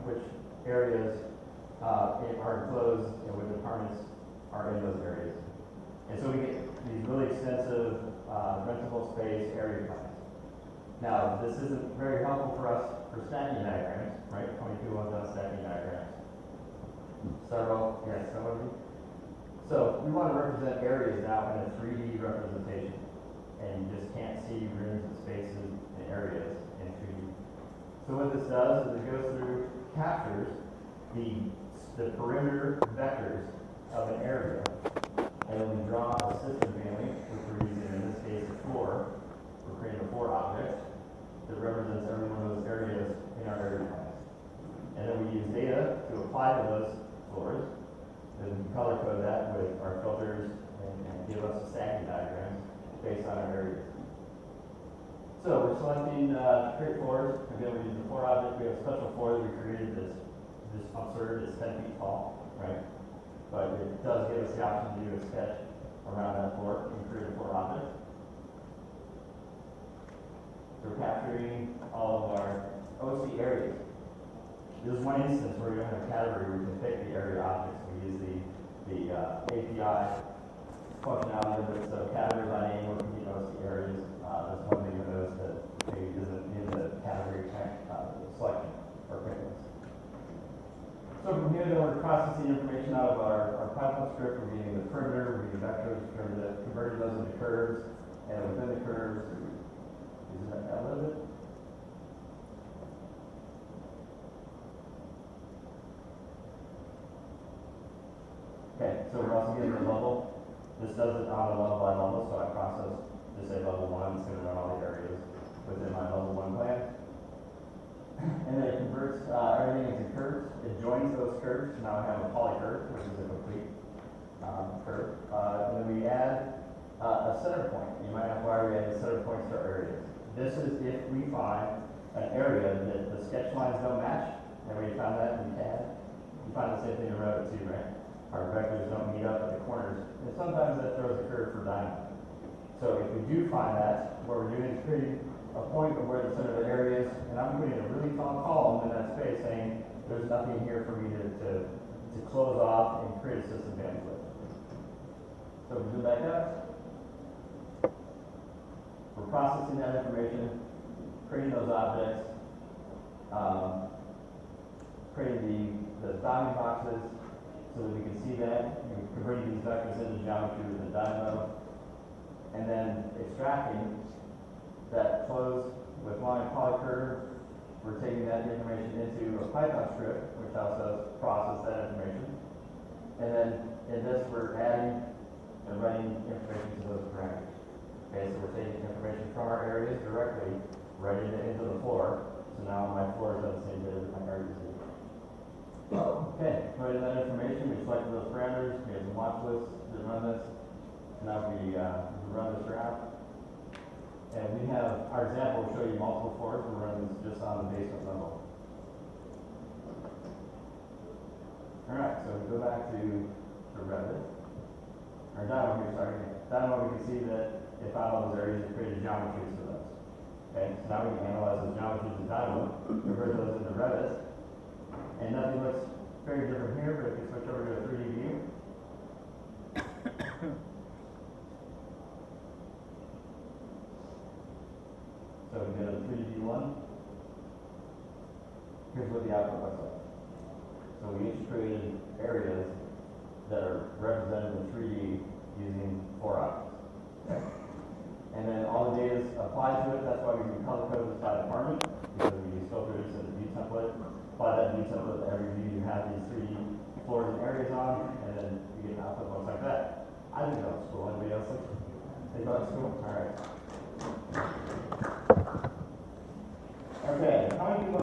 which areas are enclosed and which apartments are in those areas. And so we get these really extensive rentable space area plans. Now, this isn't very helpful for us for stacking diagrams, right? 22 ones on stacking diagrams. Several, yes, some of you. So we want to represent areas now in a 3D representation. And you just can't see rooms and spaces and areas in 3D. So what this does is it goes through, captures the perimeter vectors of an area, and then we draw a system family, which we're using in this case a floor. We're creating a floor object that represents every one of those areas in our area plans. And then we use data to apply to those floors, and we can color code that with our filters and give us the stacking diagrams based on our areas. So we're selecting create floors. Again, we use the floor object. We have a special floor that we created this absurd is 10 feet tall, right? But it does give us the option to do a sketch around that floor and create a floor object. So we're capturing all of our OC areas. There's one instance where we don't have a category where we can pick the area objects. We use the API functionality that's a category by name where we can OC areas. That's one thing we noticed that maybe isn't in the category selection or picklist. So from here, then we're processing information out of our Python script. We're getting the perimeter, we're getting vectors, converting those into curves, and within the curves, using that a little bit. Okay, so we're also getting the level. This does it on a level by level, so I process, just say level 1, it's going to run all the areas within my level 1 plan. And then it converts everything into curves. It joins those curves. Now I have a polycurve, which is a complete curve. And then we add a center point. You might ask why we add center points to our areas. This is if we find an area that the sketch lines don't match, and we found that in CAD. You find the same thing in Revit too, right? Our vectors don't meet up at the corners. And sometimes that throws a curve for diamond. So if we do find that, what we're doing is creating a point of where the center of the area is, and I'm putting a really tall column in that space saying there's nothing here for me to close off and create a system bandwidth. So we zoom back up. We're processing that information, creating those objects, creating the bounding boxes so that we can see that, converting these vectors into geometry with the dynamo, and then extracting that flows with line polycurve. We're taking that information into a Python script, which helps us process that information. And then in this, we're adding and running information to those parameters. Okay, so we're taking information from our areas directly, writing it into the floor. So now my floor is on the same data that my areas do. Okay, put in that information, we selected those parameters, we have the watch list that run this. Now we run this route. And we have, our example will show you multiple floors. We're running this just on the basement level. All right, so we go back to Revit. Or Dynamo here, sorry. Dynamo, we can see that it found all those areas and created geometries for those. Okay, so now we can analyze those geometries in Dynamo, convert those into Revit. And nothing looks very different here, but if you switch over to a 3D view, so we go to 3D one. Here's what the output looks like. So we each created areas that are represented in 3D using 4 objects. Okay. And then all the data is applied to it. That's why we can color code this by department, because we use filters and the view template. Apply that view template to every view you have these 3D floors and areas on, and then you get an output that looks like that. I think that was cool. Anybody else think that was cool? All right.